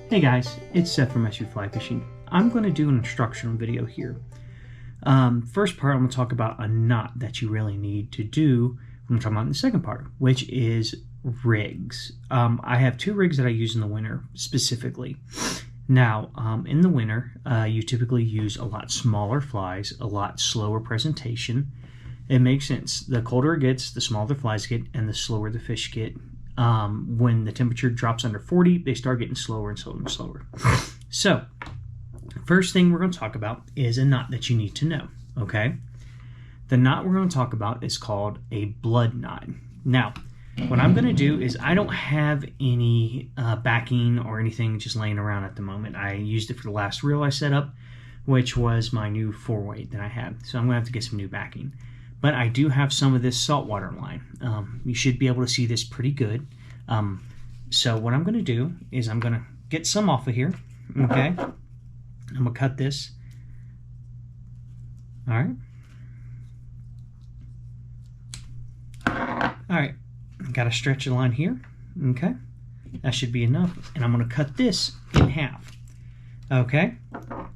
Hey guys, it's Seth from SU Fly Fishing. I'm going to do an instructional video here. First part, I'm going to talk about a knot that you really need to do. I'm talking about in the second part, which is rigs. I have two rigs that I use in the winter specifically. Now, in the winter, you typically use a lot smaller flies, a lot slower presentation. It makes sense. The colder it gets, the smaller the flies get, and the slower the fish get. When the temperature drops under 40, they start getting slower and slower and slower. So, first thing we're going to talk about is a knot that you need to know, okay? The knot we're going to talk about is called a blood knot. Now, what I'm going to do is I don't have any backing or anything just laying around at the moment. I used it for the last reel I set up, which was my new 4-weight that I had. So I'm going to have to get some new backing. But I do have some of this saltwater line. You should be able to see this pretty good. So what I'm going to do is I'm going to get some off of here. Okay. I'm going to cut this. All right. All right. Got to stretch the line here. Okay. That should be enough. And I'm going to cut this in half. Okay.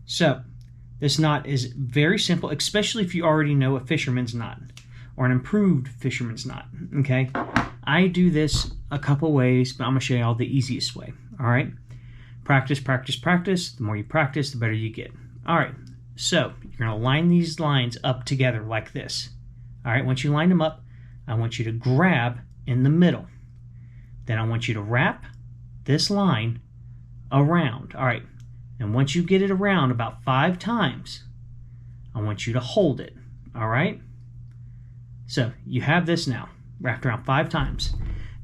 So this knot is very simple, especially if you already know a fisherman's knot or an improved fisherman's knot, okay? I do this a couple ways, but I'm going to show you all the easiest way, all right? Practice, practice, practice. The more you practice, the better you get. All right, so you're going to line these lines up together like this. All right, once you line them up, I want you to grab in the middle. Then I want you to wrap this line around, all right? And once you get it around about 5 times, I want you to hold it, all right? So you have this now, wrapped around 5 times.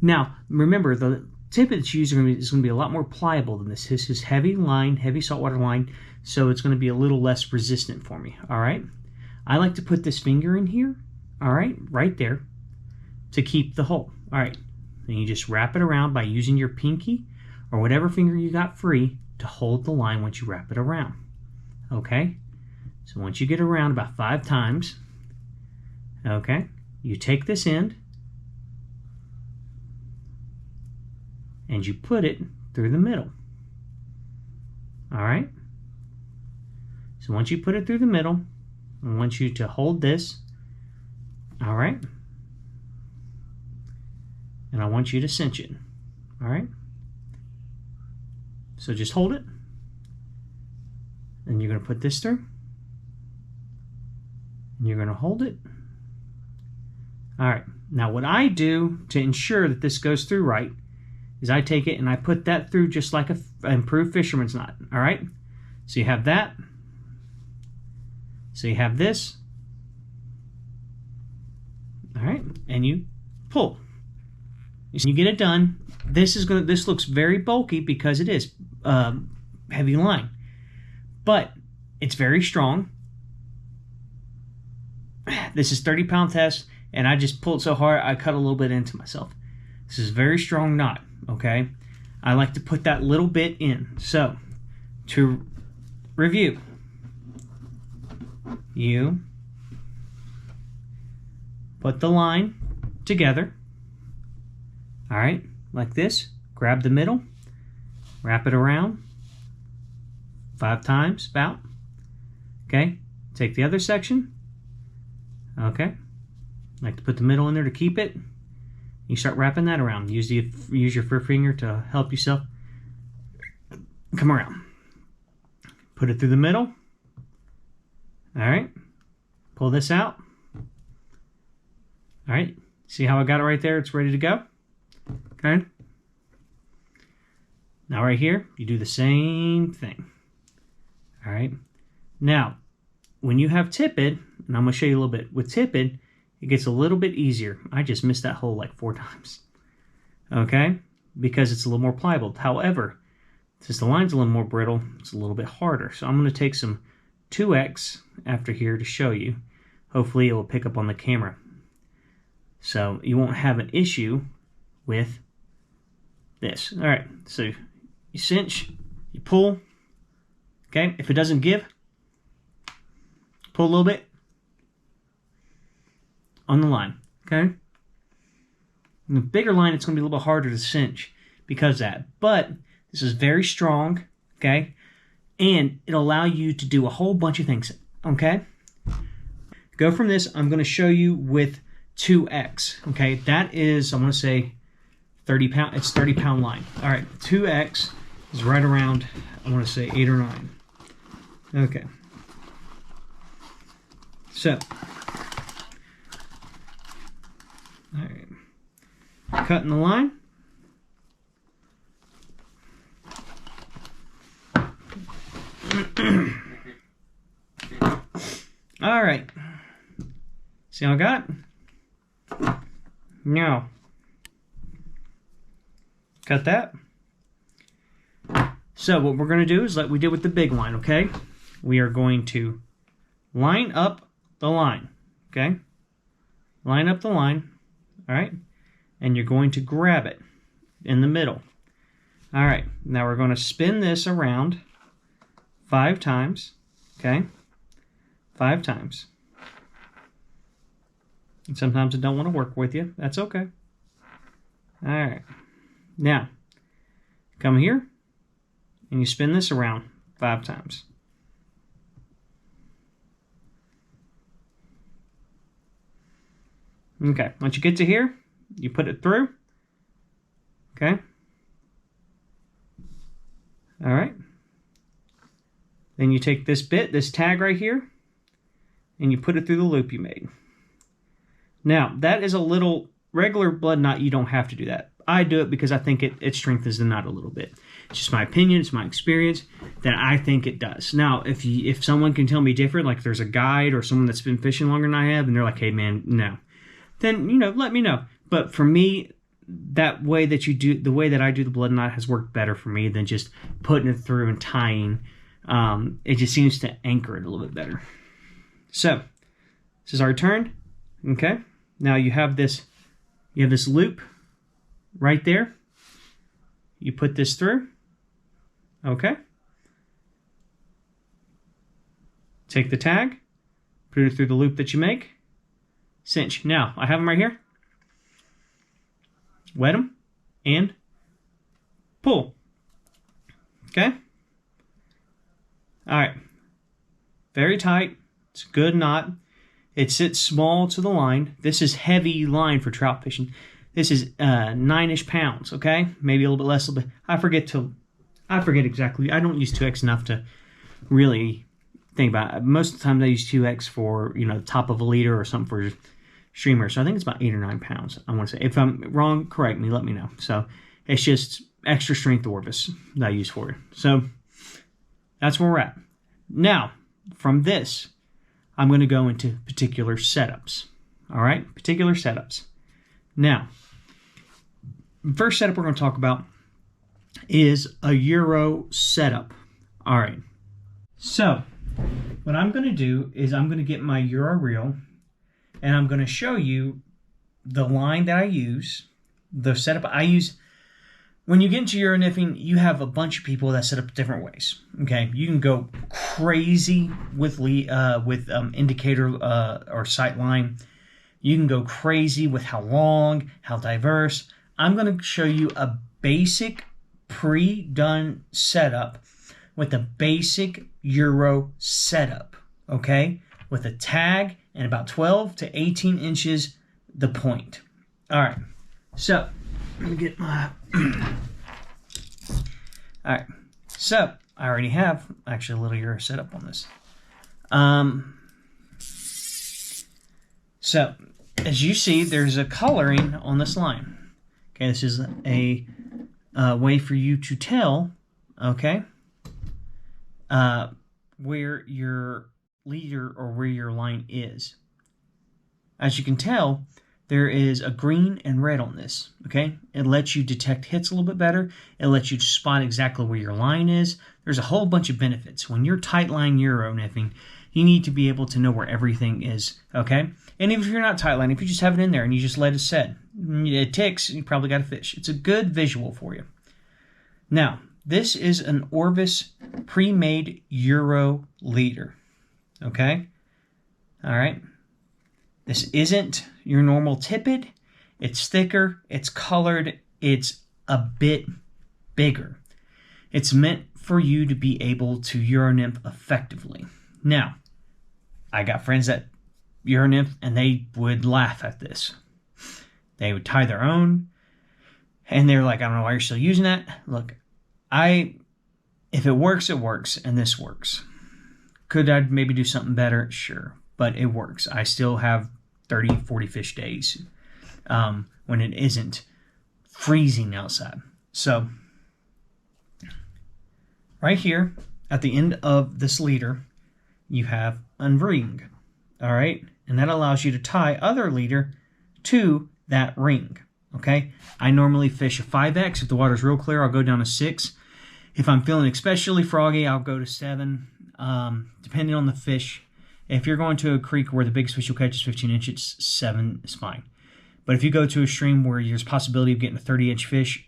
Now, remember, the tippet that's used is going to be a lot more pliable than this. This is heavy line, heavy saltwater line, so it's going to be a little less resistant for me, all right? I like to put this finger in here, all right, right there, to keep the hole, all right? Then you just wrap it around by using your pinky or whatever finger you got free to hold the line once you wrap it around. Okay? So once you get around about 5 times, okay, you take this end and you put it through the middle. Alright? So once you put it through the middle, I want you to hold this. Alright? And I want you to cinch it. Alright? So just hold it, and you're going to put this through, and you're going to hold it. All right, now what I do to ensure that this goes through right is I take it and I put that through just like an improved fisherman's knot, all right? So you have that, so you have this, all right, and you pull. You get it done. This looks very bulky because it is heavy line, but it's very strong. This is 30-pound test, and I just pulled so hard I cut a little bit into myself. This is a very strong knot, okay? I like to put that little bit in. So, to review, you put the line together, all right, like this. Grab the middle, wrap it around 5 times about. Okay, take the other section. Okay, like to put the middle in there to keep it. You start wrapping that around. Use your forefinger to help yourself come around. Put it through the middle. All right, pull this out. All right, see how I got it right there? It's ready to go. Okay. Now right here, you do the same thing. All right. Now, when you have tippet, and I'm going to show you a little bit, with tippet, it gets a little bit easier. I just missed that hole like 4 times. Okay? Because it's a little more pliable. However, since the line's a little more brittle, it's a little bit harder. So I'm going to take some 2X after here to show you. Hopefully it will pick up on the camera. So you won't have an issue with this. All right, so you cinch, you pull. Okay, if it doesn't give, pull a little bit on the line. Okay, and the bigger line, it's going to be a little bit harder to cinch because of that. But This is very strong, okay? And it'll allow you to do a whole bunch of things, okay? Go from this, I'm going to show you with 2X, okay? That is, I want to say 30 pound, it's 30 pound line. All right, 2X is right around, I want to say 8 or 9. Okay. So, all right, cutting the line. All right. See how I got it? Now, cut that. So what we're going to do is like we did with the big line, okay? We are going to line up the line, okay? Line up the line, all right? And you're going to grab it in the middle. All right, now we're going to spin this around 5 times, okay? 5 times. And sometimes I don't want to work with you. That's okay. All right. Now, come here, and you spin this around 5 times. Okay, once you get to here, you put it through. Okay. All right. Then you take this bit, this tag right here, and you put it through the loop you made. Now, that is a little regular blood knot. You don't have to do that. I do it because I think it strengthens the knot a little bit. It's just my opinion. It's my experience that I think it does. Now, if someone can tell me different, like there's a guide or someone that's been fishing longer than I have, and they're like, hey, man, no. Then, let me know. But for me, that way that you do, the way that I do the blood knot has worked better for me than just putting it through and tying. It just seems to anchor it a little bit better. So, this is our turn. Okay. Now you have this loop right there. You put this through. Okay. Take the tag, put it through the loop that you make, cinch. Now, I have them right here. Wet them and pull. Okay. All right. Very tight. It's a good knot. It sits small to the line. This is heavy line for trout fishing. This is 9-ish pounds, okay? Maybe a little bit less, a little bit. I forget exactly. I don't use 2X enough to really think about it. Most of the time I use 2X for, the top of a leader or something for streamer. So I think it's about 8 or 9 pounds, I want to say. If I'm wrong, correct me, let me know. So it's just extra strength Orvis that I use for it. So that's where we're at. Now, from this, I'm going to go into particular setups. All right, particular setups. Now, first setup we're going to talk about is a Euro setup. All right. So, what I'm going to do is I'm going to get my Euro reel, and I'm going to show you the line that I use, the setup I use. When you get into Euro nymphing, you have a bunch of people that set up different ways. Okay, you can go crazy with indicator or sight line. You can go crazy with how long, how diverse. I'm going to show you a basic pre-done setup with a basic Euro setup. Okay, with a tag and about 12 to 18 inches the point. All right, so let me get my. All right, so I already have actually a little Euro setup on this. So as you see, there's a coloring on this line. Okay, this is a way for you to tell, okay, where your leader or where your line is. As you can tell, there is a green and red on this, okay? It lets you detect hits a little bit better. It lets you spot exactly where your line is. There's a whole bunch of benefits. When you're tight line Euro nymphing, you need to be able to know where everything is, okay? And even if you're not tight line, if you just have it in there and you just let it set, it ticks, you probably got a fish. It's a good visual for you. Now, this is an Orvis pre-made Euro leader, okay? All right. This isn't your normal tippet. It's thicker, it's colored, it's a bit bigger. It's meant for you to be able to Euro-nymph effectively. Now, I got friends that Euro-nymph, and they would laugh at this. They would tie their own, and they're like, I don't know why you're still using that. Look, if it works, it works, and this works. Could I maybe do something better? Sure, but it works. I still have 30, 40 fish days when it isn't freezing outside. So right here at the end of this leader, you have a ring, all right? And that allows you to tie other leader to that ring, okay? I normally fish a 5X. If the water's real clear, I'll go down to 6. If I'm feeling especially froggy, I'll go to 7, depending on the fish. If you're going to a creek where the biggest fish you'll catch is 15 inches, 7 is fine. But if you go to a stream where there's possibility of getting a 30-inch fish,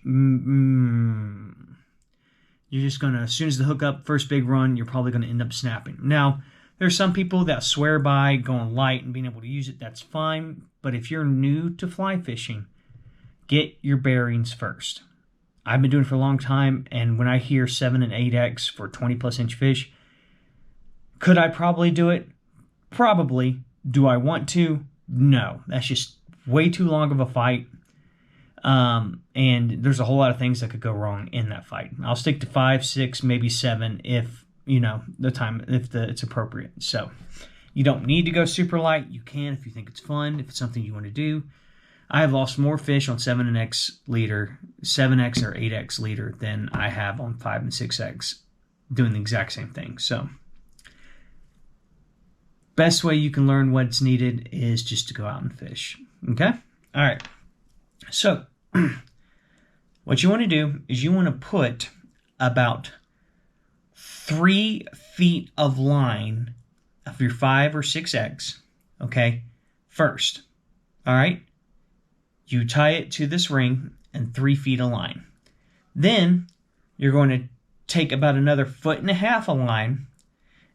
you're just going to, as soon as the hook up, first big run, you're probably going to end up snapping. Now, there's some people that swear by going light and being able to use it. That's fine. But if you're new to fly fishing, get your bearings first. I've been doing it for a long time, and when I hear 7 and 8X for 20-plus inch fish, could I probably do it? Probably. Do I want to? No. That's just way too long of a fight. And there's a whole lot of things that could go wrong in that fight. I'll stick to 5, 6, maybe 7 if, you know, it's appropriate. So you don't need to go super light. You can if you think it's fun, if it's something you want to do. I have lost more fish on 7X leader, 7X or 8X leader than I have on 5 and 6X doing the exact same thing. So best way you can learn what's needed is just to go out and fish. Okay? All right. So what you want to do is you want to put about 3 feet of line of your 5 or 6X, okay, first. All right? You tie it to this ring and 3 feet of line. Then you're going to take about another 1.5 foot of line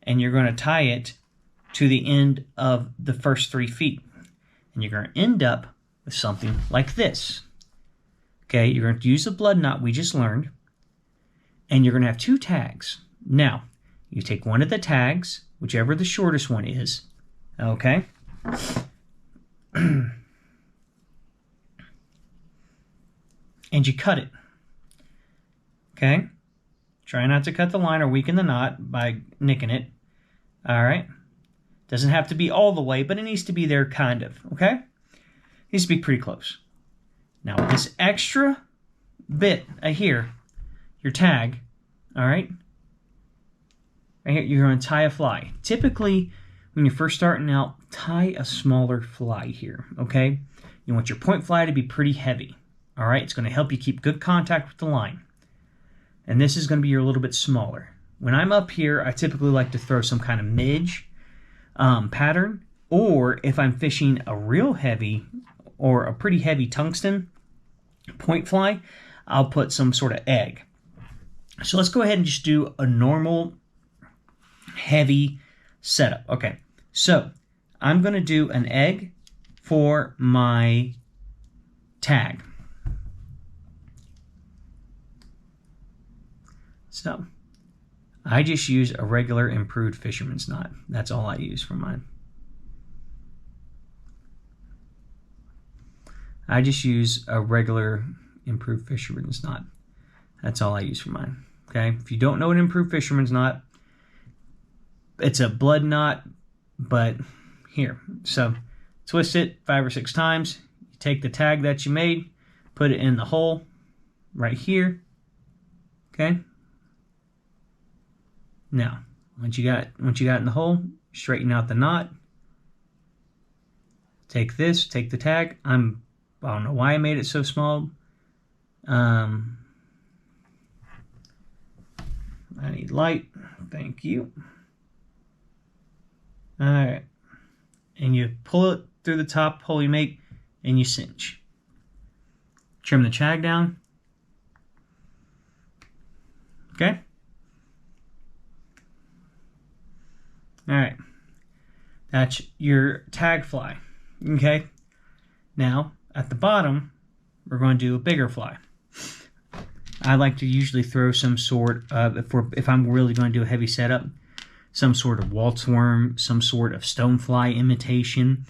and you're going to tie it to the end of the first 3 feet. And you're going to end up with something like this. Okay, you're going to use the blood knot we just learned, and you're going to have 2 tags. Now, you take one of the tags, whichever the shortest one is, okay? And you cut it, okay? Try not to cut the line or weaken the knot by nicking it, all right? Doesn't have to be all the way, but it needs to be there kind of, okay? Needs to be pretty close. Now, this extra bit here, your tag, all right? Right here, you're going to tie a fly. Typically, when you're first starting out, tie a smaller fly here, okay? You want your point fly to be pretty heavy, all right? It's going to help you keep good contact with the line. And this is going to be your little bit smaller. When I'm up here, I typically like to throw some kind of midge pattern, or if I'm fishing a real heavy or a pretty heavy tungsten point fly, I'll put some sort of egg. So let's go ahead and just do a normal heavy setup. Okay, so I'm going to do an egg for my tag. So I just use a regular improved fisherman's knot. That's all I use for mine. I just use a regular improved fisherman's knot. That's all I use for mine. Okay? If you don't know an improved fisherman's knot, it's a blood knot, but here. So twist it 5 or 6 times. You take the tag that you made, put it in the hole right here. Okay? Now, once you got it in the hole, straighten out the knot. Take this, take the tag. I don't know why I made it so small. I need light. Thank you. All right. And you pull it through the top hole you make, and you cinch. Trim the tag down. Okay? All right. That's your tag fly. Okay? Now, at the bottom, we're going to do a bigger fly. I like to usually throw some sort of, if I'm really going to do a heavy setup, some sort of waltz worm, some sort of stonefly imitation,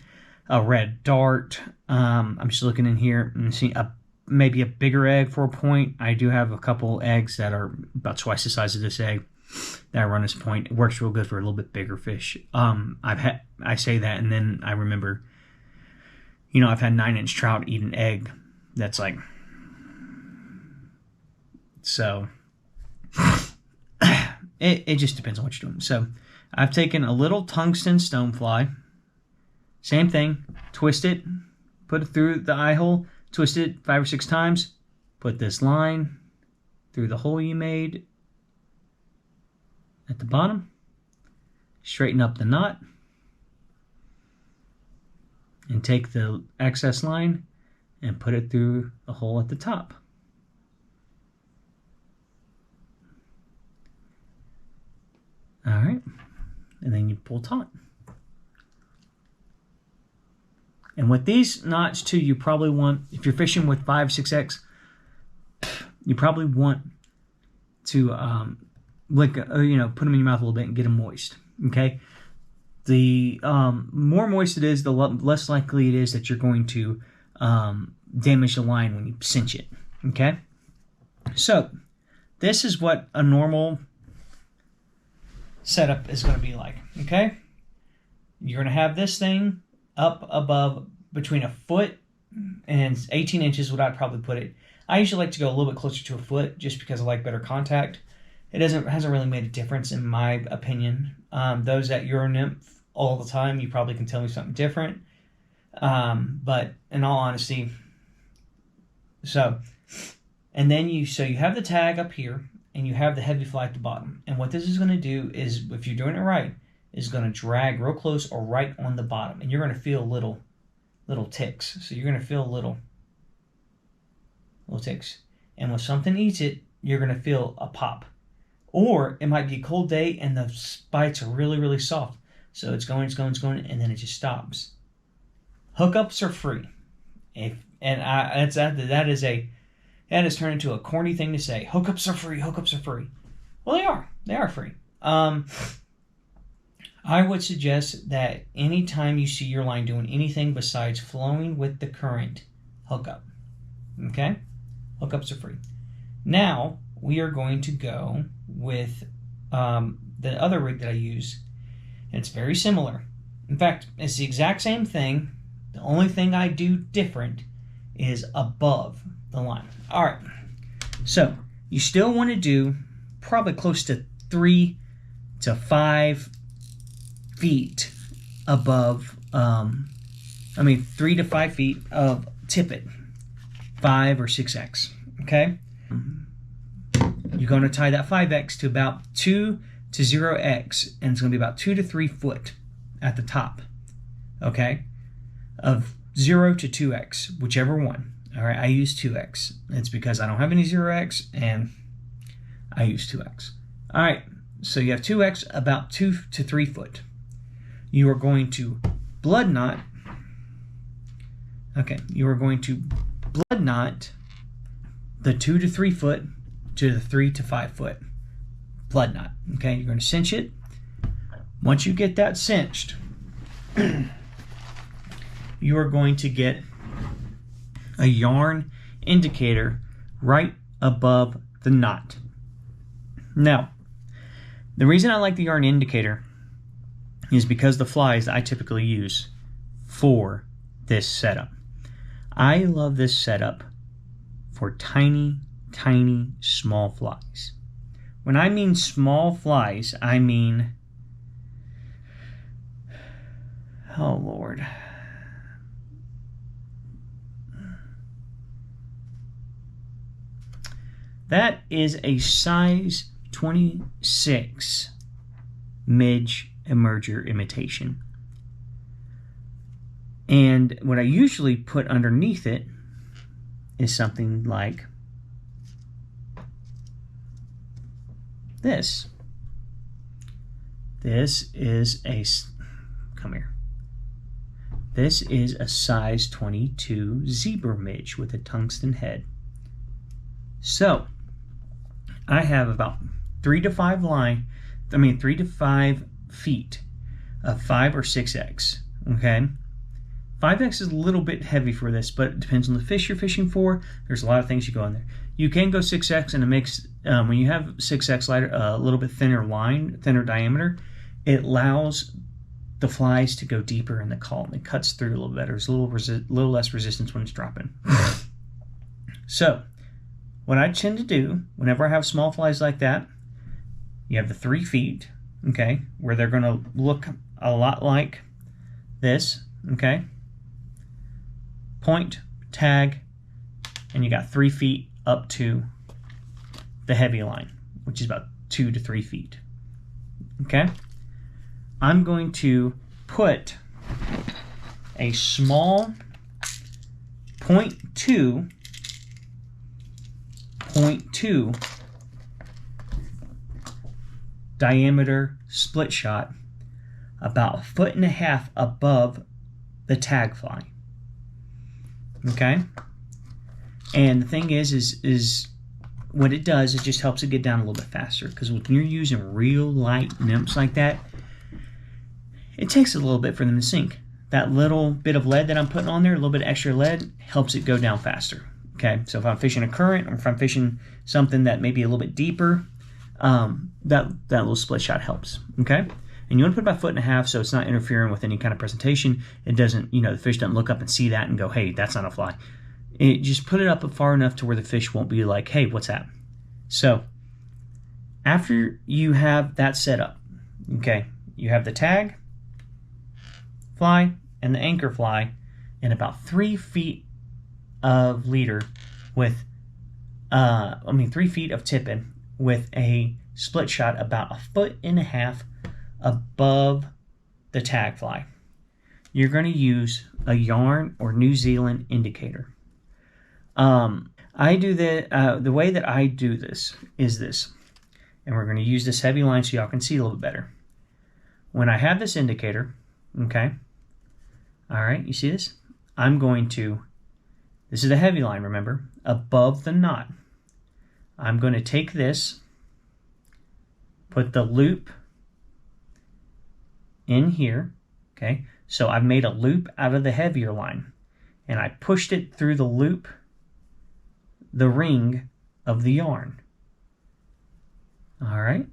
a red dart. I'm just looking in here and see maybe a bigger egg for a point. I do have a couple eggs that are about twice the size of this egg that I run as a point. It works real good for a little bit bigger fish. I say that, and then I remember, I've had 9-inch trout eat an egg that's like, so it just depends on what you're doing. So I've taken a little tungsten stonefly, same thing, twist it, put it through the eye hole, twist it 5 or 6 times, put this line through the hole you made at the bottom, straighten up the knot, and take the excess line and put it through the hole at the top. All right, and then you pull taut. And with these knots too, you probably want, if you're fishing with 5, 6X, you probably want to put them in your mouth a little bit and get them moist. Okay, the more moist it is, the less likely it is that you're going to damage the line when you cinch it. Okay, so this is what a normal setup is going to be like. Okay, you're going to have this thing up above between a foot and 18 inches, what I'd probably put it. I usually like to go a little bit closer to a foot just because I like better contact. It hasn't really made a difference in my opinion. Those that Euro nymph all the time, you probably can tell me something different. But in all honesty, and then you have the tag up here and you have the heavy fly at the bottom. And what this is going to do is, if you're doing it right, is going to drag real close or right on the bottom, and you're going to feel little ticks. So you're going to feel little ticks, and when something eats it, you're going to feel a pop. Or it might be a cold day and the bites are really, really soft. So it's going, and then it just stops. Hookups are free. That has turned into a corny thing to say. Hookups are free. Hookups are free. Well, they are. They are free. I would suggest that anytime you see your line doing anything besides flowing with the current, hook up. Okay? Hookups are free. Now, we are going to go with the other rig that I use. And it's very similar. In fact, it's the exact same thing. The only thing I do different is above the line. All right. So, you still want to do probably close to 3 to 5 feet above, 3 to 5 feet of tippet, 5 or 6X, okay? You're going to tie that 5X to about 2 to 0X, and it's going to be about 2 to 3 foot at the top, okay? Of 0 to 2X, whichever one. All right, I use 2X. It's because I don't have any 0X, and I use 2X. All right, so you have 2X, about 2 to 3 foot. You are going to blood knot. Okay, you are going to blood knot the 2 to 3 foot to the 3 to 5 foot blood knot. Okay, you're going to cinch it. Once you get that cinched, you are going to get a yarn indicator right above the knot. Now, the reason I like the yarn indicator is because the flies I typically use for this setup. I love this setup for tiny, tiny, small flies. When I mean small flies, I mean, oh Lord, that is a size 26 midge emerger imitation. And what I usually put underneath it is something like this. This is a, come here. This is a size 22 zebra midge with a tungsten head. So, I have about 3 to 5 feet of 5 or 6X, okay? 5X is a little bit heavy for this, but it depends on the fish you're fishing for. There's a lot of things you go in there. You can go 6X, and it makes, when you have 6X lighter, a little bit thinner line, thinner diameter, it allows the flies to go deeper in the column. It cuts through a little better. There's a little less resistance when it's dropping. So, what I tend to do, whenever I have small flies like that, you have the 3 feet, okay, where they're going to look a lot like this, okay? Point, tag, and you got 3 feet up to the heavy line, which is about 2 to 3 feet, okay? I'm going to put a small 0.2 diameter split shot about 1.5 feet above the tag fly. Okay? And the thing is what it does, it just helps it get down a little bit faster, because when you're using real light nymphs like that, it takes a little bit for them to sink. That little bit of lead that I'm putting on there, a little bit of extra lead, helps it go down faster. Okay, so if I'm fishing a current, or if I'm fishing something that may be a little bit deeper, that little split shot helps. Okay, and you want to put about 1.5 feet so it's not interfering with any kind of presentation. It doesn't, the fish doesn't look up and see that and go, hey, that's not a fly. It just put it up far enough to where the fish won't be like, hey, what's that? So after you have that set up, okay, you have the tag fly and the anchor fly in about 3 feet of leader with 3 feet of tipping with a split shot about 1.5 feet above the tag fly. You're going to use a yarn or New Zealand indicator. I do the way that I do this is this, and we're going to use this heavy line so y'all can see a little bit better. When I have this indicator, okay, all right, you see this? I'm going to, this is the heavy line, remember, above the knot. I'm going to take this, put the loop in here, okay? So I've made a loop out of the heavier line, and I pushed it through the loop, the ring of the yarn. All right?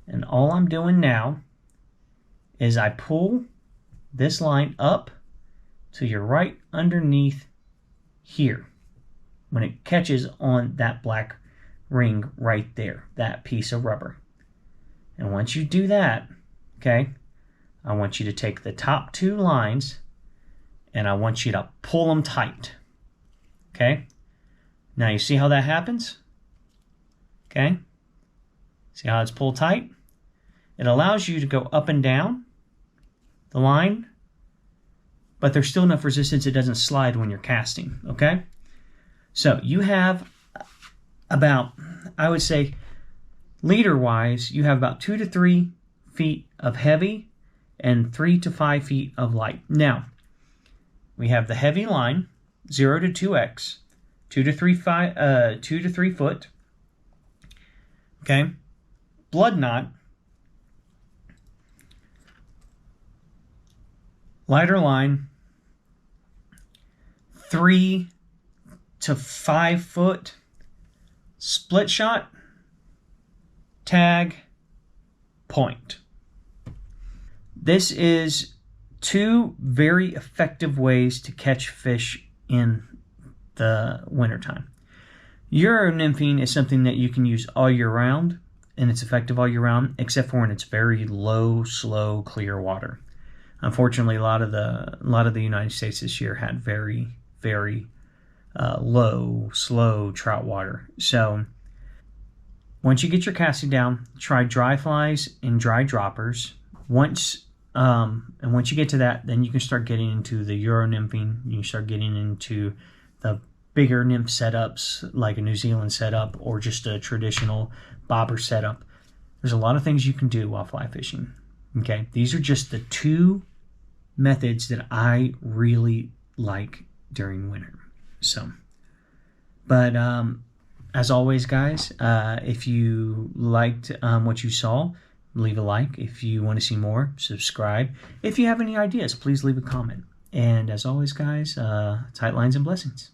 And all I'm doing now is I pull this line up till you're right underneath here when it catches on that black ring right there, that piece of rubber. And once you do that, okay, I want you to take the top 2 lines and I want you to pull them tight. Okay? Now you see how that happens? Okay? See how it's pulled tight? It allows you to go up and down the line, but there's still enough resistance it doesn't slide when you're casting. Okay? So you have about, I would say, leader-wise, you have about 2 to 3 feet of heavy and 3 to 5 feet of light. Now, we have the heavy line, 0 to 2x, 2 to 3 foot. Okay? Blood knot, lighter line, 3 to 5 foot, split shot, tag, point. This is 2 very effective ways to catch fish in the wintertime. Euro nymphing is something that you can use all year round, and it's effective all year round, except for when it's very low, slow, clear water. Unfortunately, a lot of the United States this year had very, very low, slow trout water. So once you get your casting down, try dry flies and dry droppers. Once you get to that, then you can start getting into the Euro nymphing. You start getting into the bigger nymph setups, like a New Zealand setup or just a traditional bobber setup. There's a lot of things you can do while fly fishing. Okay, these are just the 2 methods that I really like during winter. So, but I as always, guys, if you liked what you saw, leave a like. If you want to see more, subscribe. If you have any ideas, please leave a comment. And as always, guys, tight lines and blessings.